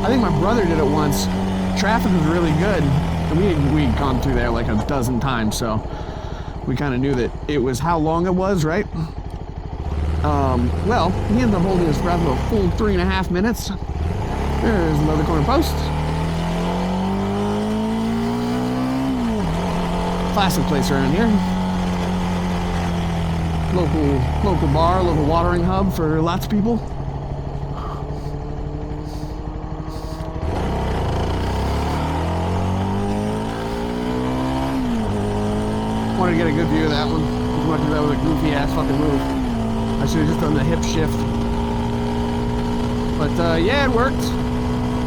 I think my brother did it once. Traffic was really good, and we'd gone through there like a dozen times, so we kind of knew that it was how long it was, right? Well, he ended up holding his breath for a full 3.5 minutes. There's another corner post. Classic place around here. Local bar, local watering hub for lots of people. Wanted to get a good view of that one, as much as that was a goofy ass fucking move. I should have just done the hip shift. But yeah, it worked.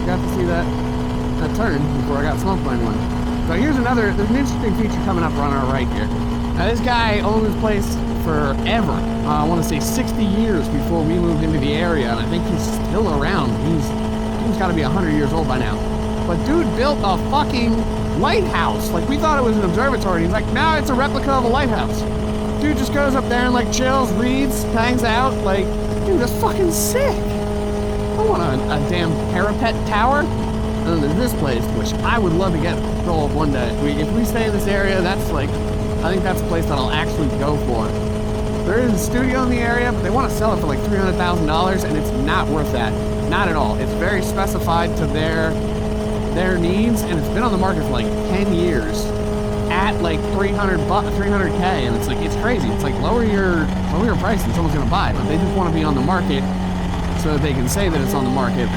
Got to see that turn before I got smoked by anyone. So there's an interesting feature coming up on our right here. Now this guy owned this place forever. I want to say 60 years before we moved into the area, and I think he's still around. He's got to be 100 years old by now. But dude built a fucking lighthouse. Like, we thought it was an observatory. He's like, no, it's a replica of a lighthouse. Dude just goes up there and like chills, reads, hangs out. Like, dude, that's fucking sick. I want a damn parapet tower. And then there's this place, which I would love to get control of one day. If we stay in this area, that's like, I think that's a place that I'll actually go for. There is a studio in the area, but they want to sell it for like $300,000, and it's not worth that. Not at all. It's very specified to their needs, and it's been on the market for like 10 years at like $300K, and it's like, it's crazy. It's like, lower your price and someone's gonna buy it, but they just want to be on the market so that they can say that it's on the market.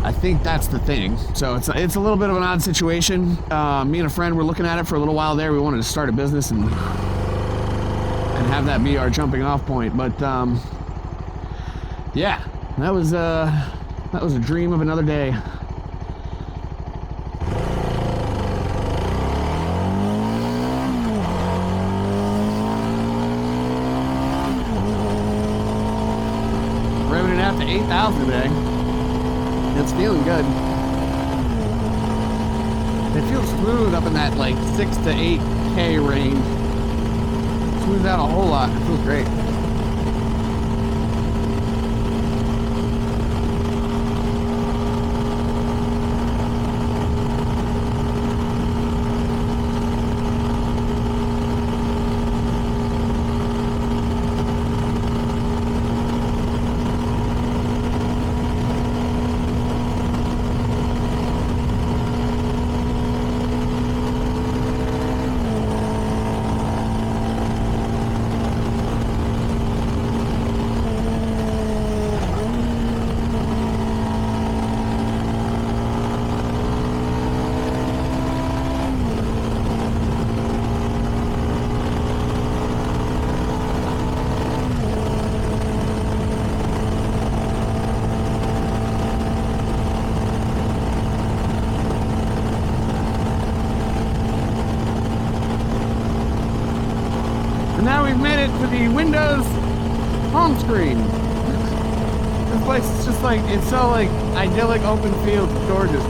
I think that's the thing. So it's a little bit of an odd situation. Me and a friend were looking at it for a little while there. We wanted to start a business and have that be our jumping off point, but yeah, that was a dream of another day. Revving it out to 8,000 today. It's feeling good. It feels smooth up in that like 6 to 8K range. Smooths out a whole lot. It feels great. Now we've made it to the Windows home screen. This place is just like, it's so like idyllic, open field, gorgeous.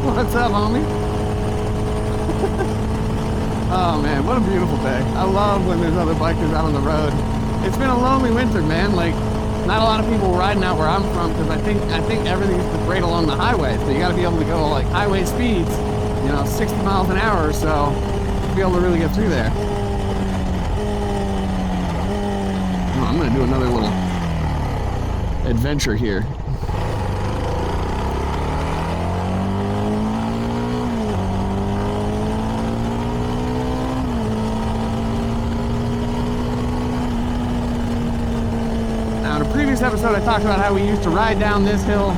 What's up, homie? Oh man, what a beautiful day. I love when there's other bikers out on the road. It's been a lonely winter, man. Like, not a lot of people riding out where I'm from, because I think everything's great along the highway. So you got to be able to go like highway speeds, 60 miles an hour or so, to be able to really get through there. Oh, I'm going to do another little adventure here. Previous episode I talked about how we used to ride down this hill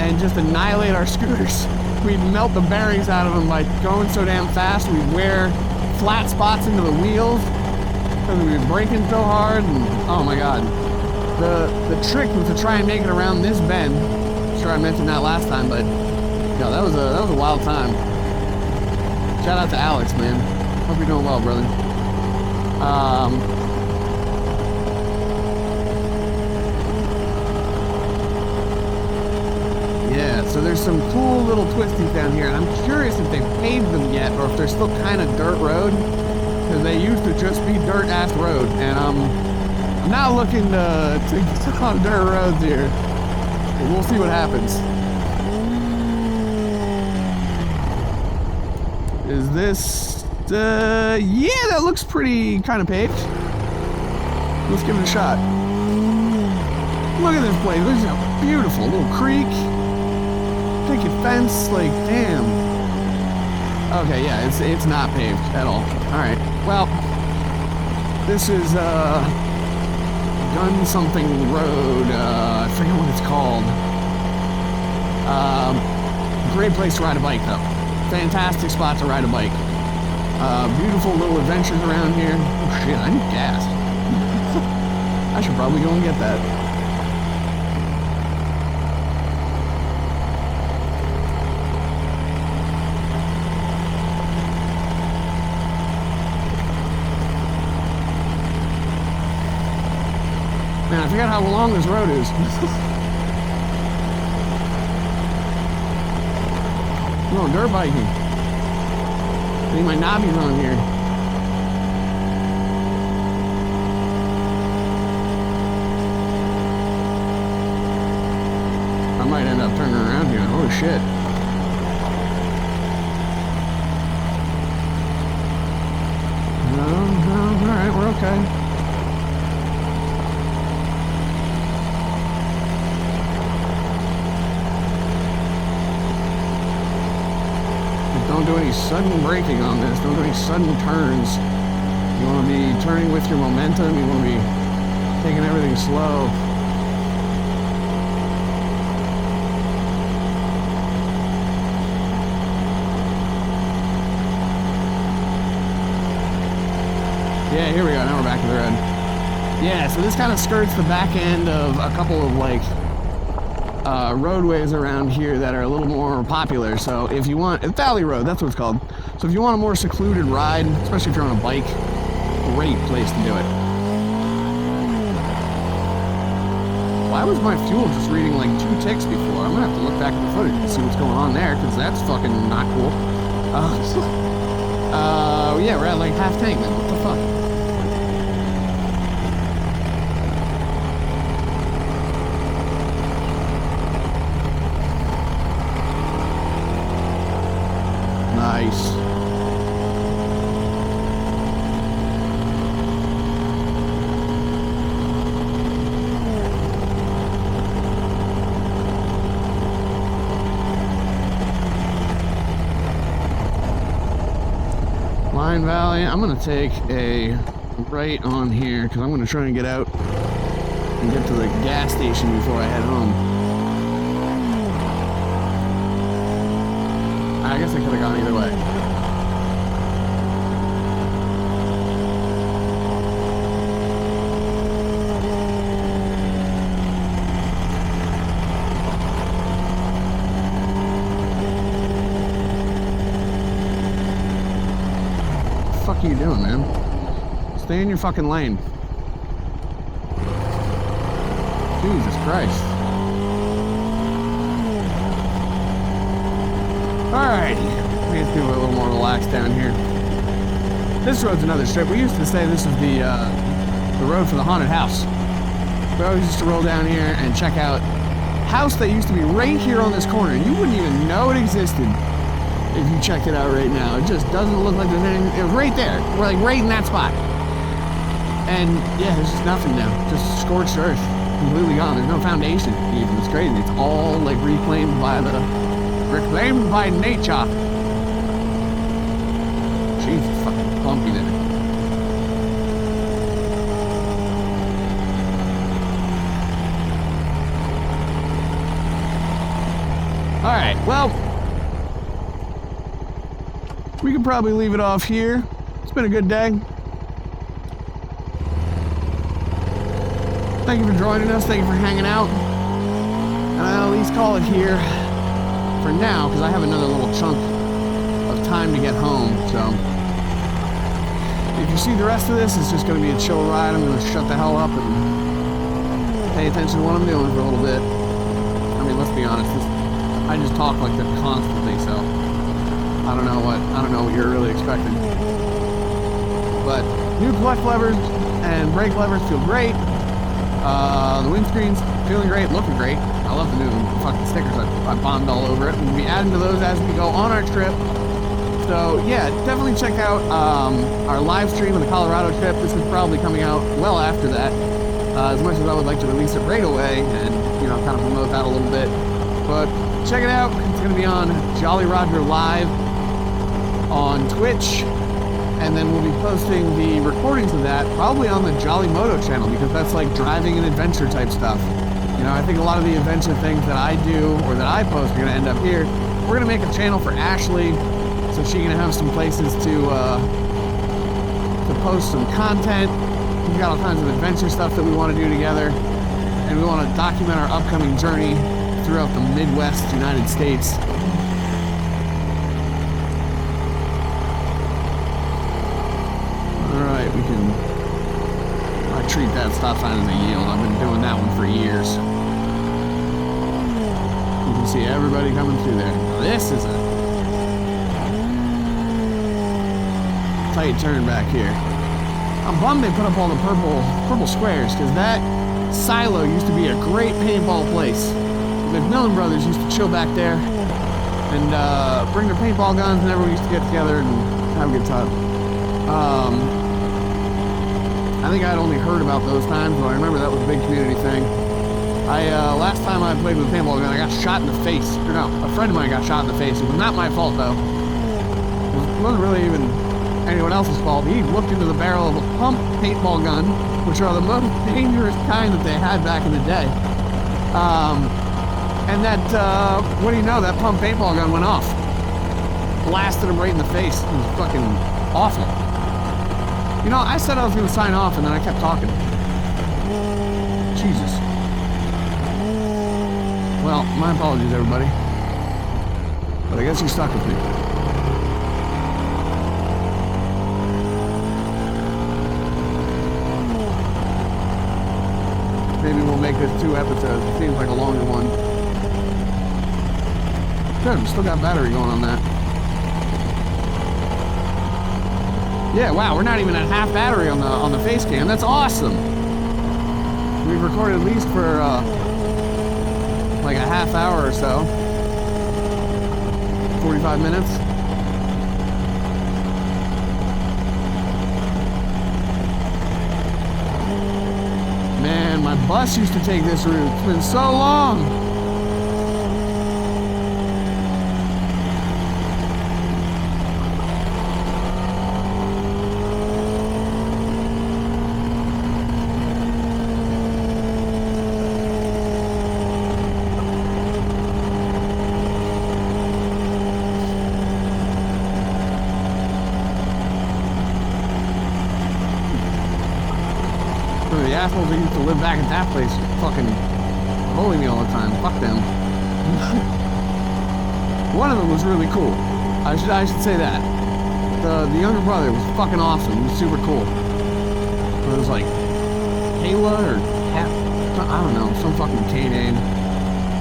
and just annihilate our scooters. We'd melt the bearings out of them by going so damn fast. We'd wear flat spots into the wheels because we were braking so hard, and oh my god. The trick was to try and make it around this bend. I'm sure I mentioned that last time, but that was a wild time. Shout out to Alex, man. Hope you're doing well, brother. Yeah, so there's some cool little twisties down here, and I'm curious if they've paved them yet, or if they're still kind of dirt road, because they used to just be dirt-ass road, and I'm not looking to get on dirt roads here. But we'll see what happens. Is this, yeah, that looks pretty kind of paved. Let's give it a shot. Look at this place, this is a beautiful little creek. Picket fence, like, damn. Okay, yeah, it's not paved at all. Alright, well, this is, Gun something road, I forget what it's called. Great place to ride a bike, though. Fantastic spot to ride a bike. Beautiful little adventures around here. Oh shit, I need gas. I should probably go and get that. Man, I forgot how long this road is. No, dirt biking. I think my knobby's on here. I might end up turning around here. Holy shit. No, alright, we're okay. Don't do any sudden braking on this. Don't do any sudden turns. You want to be turning with your momentum. You want to be taking everything slow. Yeah, here we go. Now we're back to the road. Yeah, so this kind of skirts the back end of a couple of like roadways around here that are a little more popular. So if you want, Valley Road, that's what it's called. So if you want a more secluded ride, especially if you're on a bike, great place to do it. Why was my fuel just reading like 2 ticks before? I'm gonna have to look back at the footage and see what's going on there, because that's fucking not cool. Yeah, we're at like half tank then. What the fuck? Nice. Line Valley. I'm gonna take a right on here because I'm gonna try and get out and get to the gas station before I head home. I guess I could have gone either way. What the fuck are you doing, man? Stay in your fucking lane. Jesus Christ. Alrighty, let's do a little more relaxed down here. This road's another strip. We used to say this was the road for the haunted house. We always used to roll down here and check out a house that used to be right here on this corner. You wouldn't even know it existed if you checked it out right now. It just doesn't look like there's anything. It was right there. We're like right in that spot. And yeah, there's just nothing now. Just scorched earth. Completely gone. There's no foundation even. It's crazy. It's all like reclaimed by nature. Jesus, fucking bumpy there. Alright, well, we could probably leave it off here. It's been a good day. Thank you for joining us. Thank you for hanging out. And I'll at least call it here for now, because I have another little chunk of time to get home. So if you see the rest of this, it's just going to be a chill ride. I'm going to shut the hell up and pay attention to what I'm doing for a little bit. I mean, let's be honest, I just talk like that constantly, so I don't know what you're really expecting. But new clutch levers and brake levers feel great. The windscreen's feeling great, looking great. I love the new fucking stickers. I bombed all over it. We'll be adding to those as we go on our trip. So yeah, definitely check out our live stream of the Colorado trip. This is probably coming out well after that. As much as I would like to release it right away and, you know, kind of promote that a little bit. But check it out. It's going to be on Jolly Roger Live on Twitch. And then we'll be posting the recordings of that probably on the Jolly Moto channel, because that's like driving and adventure type stuff. You know, I think a lot of the adventure things that I do or that I post are going to end up here. We're going to make a channel for Ashley so she can have some places to post some content. We've got all kinds of adventure stuff that we want to do together, and we want to document our upcoming journey throughout the Midwest United States. Alright, I treat that stop sign as a yield. I've been doing that one for years. You can see everybody coming through there. Now this is a tight turn back here. I'm bummed they put up all the purple squares, because that silo used to be a great paintball place. The McMillan brothers used to chill back there and bring their paintball guns, and everyone used to get together and have a good time. I think I'd only heard about those times, but I remember that was a big community thing. Last time I played with a paintball gun, I got shot in the face. Or no, a friend of mine got shot in the face. It was not my fault, though. It wasn't really even anyone else's fault. He looked into the barrel of a pump paintball gun, which are the most dangerous kind that they had back in the day. And that, what do you know, that pump paintball gun went off. Blasted him right in the face. It was fucking awful. You know, I said I was going to sign off, and then I kept talking. Jesus. Well, my apologies, everybody. But I guess you're stuck with me. Maybe we'll make this 2 episodes. It seems like a longer one. Good, we still got battery going on that. Yeah, wow, we're not even at half battery on the face cam. That's awesome. We've recorded at least for like a half hour or so. 45 minutes. Man, my bus used to take this route. It's been so long. The assholes that used to live back at that place fucking bully me all the time. Fuck them. One of them was really cool. I should say that. The younger brother was fucking awesome. He was super cool. It was like Kayla or Kat, I don't know, some fucking K name.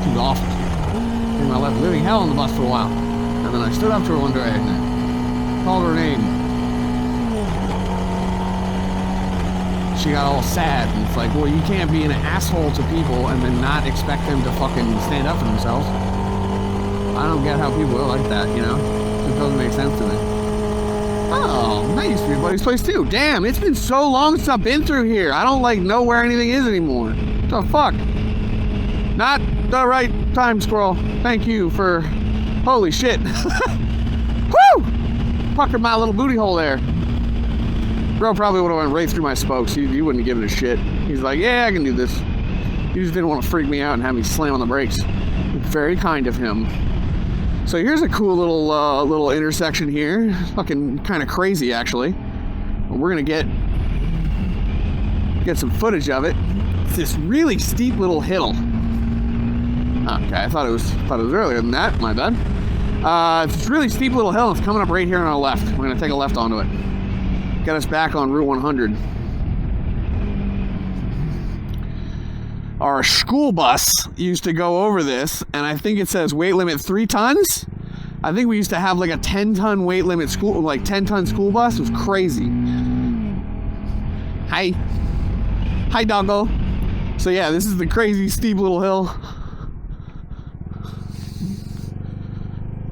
She was awful. And I left living hell on the bus for a while. And then I stood up to her one day and I called her name. She got all sad, and it's like, well, you can't be an asshole to people and then not expect them to fucking stand up for themselves. I don't get how people are like that, you know? It doesn't make sense to me. Oh, that used to be a buddy's place too. Damn, it's been so long since I've been through here. I don't like know where anything is anymore. What the fuck? Not the right time scroll. Thank you for... Holy shit. Woo! Puckered my little booty hole there. Bro probably would have went right through my spokes. He wouldn't have given a shit. He's like, yeah, I can do this. He just didn't want to freak me out and have me slam on the brakes. Very kind of him. So here's a cool little intersection here. Fucking kind of crazy, actually. We're gonna get some footage of it. It's this really steep little hill. Okay, I thought it was earlier than that. My bad. It's this really steep little hill. It's coming up right here on our left. We're gonna take a left onto it. Get us back on Route 100. our school bus used to go over this, and I think it says weight limit 3 tons. I think we used to have like a 10-ton weight limit school, like 10-ton school bus. It was crazy. Hi, doggo. So yeah, this is the crazy steep little hill.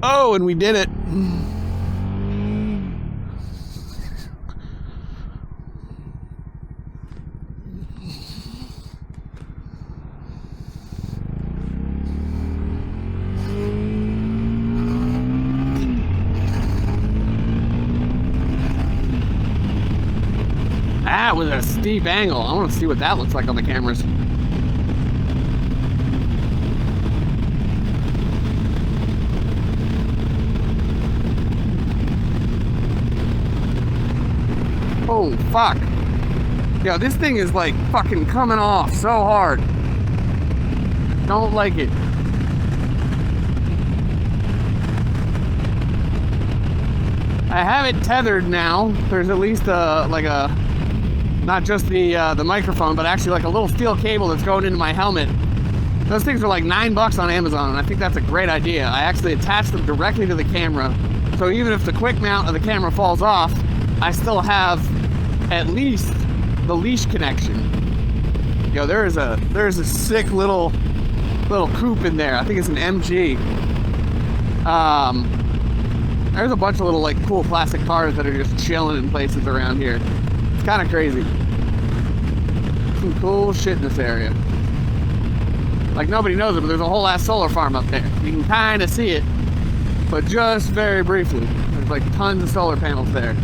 Oh, and we did it. That was a steep angle. I want to see what that looks like on the cameras. Oh, fuck. Yo, this thing is like fucking coming off so hard. Don't like it. I have it tethered now. There's at least like a, not just the microphone, but actually like a little steel cable that's going into my helmet. Those things are like $9 on Amazon, and I think that's a great idea. I actually attach them directly to the camera, so even if the quick mount of the camera falls off, I still have at least the leash connection. Yo, there's a sick little coupe in there. I think it's an MG. There's a bunch of little like cool plastic cars that are just chilling in places around here. It's kind of crazy. Some cool shit in this area. Like nobody knows it, but there's a whole ass solar farm up there. You can kind of see it, but just very briefly. There's like tons of solar panels there.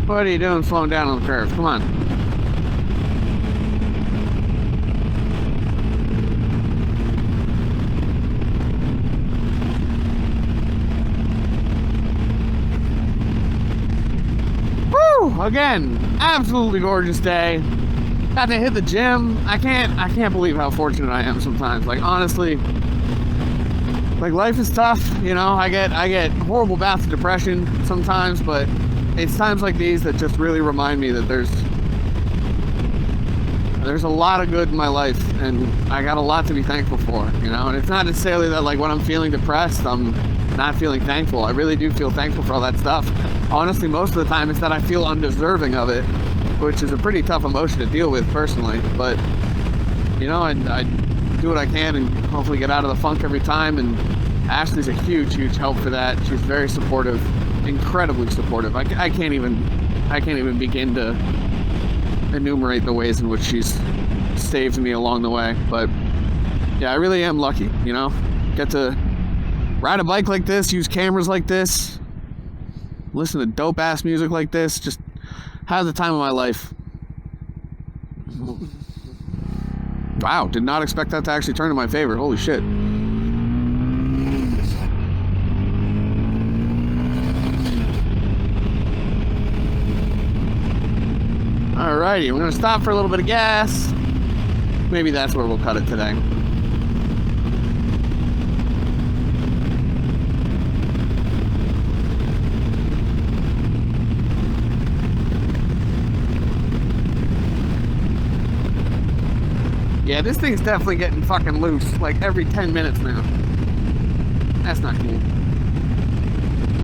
What are you doing slowing down on the curve? Come on. Woo! Again, absolutely gorgeous day. Got to hit the gym. I can't believe how fortunate I am sometimes. Like honestly, like life is tough, you know. I get horrible bouts of depression sometimes, but it's times like these that just really remind me that there's a lot of good in my life, and I got a lot to be thankful for, you know. And it's not necessarily that like when I'm feeling depressed, I'm not feeling thankful. I really do feel thankful for all that stuff. Honestly, most of the time it's that I feel undeserving of it, which is a pretty tough emotion to deal with personally. But you know, I do what I can and hopefully get out of the funk every time. And Ashley's a huge help for that. She's very supportive. Incredibly supportive. I can't even begin to enumerate the ways in which she's saved me along the way. But yeah, I really am lucky, you know. Get to ride a bike like this, use cameras like this, listen to dope ass music like this, just have the time of my life. Wow, did not expect that to actually turn in my favor. Holy shit. Alrighty, we're gonna stop for a little bit of gas. Maybe that's where we'll cut it today. Yeah, this thing's definitely getting fucking loose, like every 10 minutes now. That's not cool.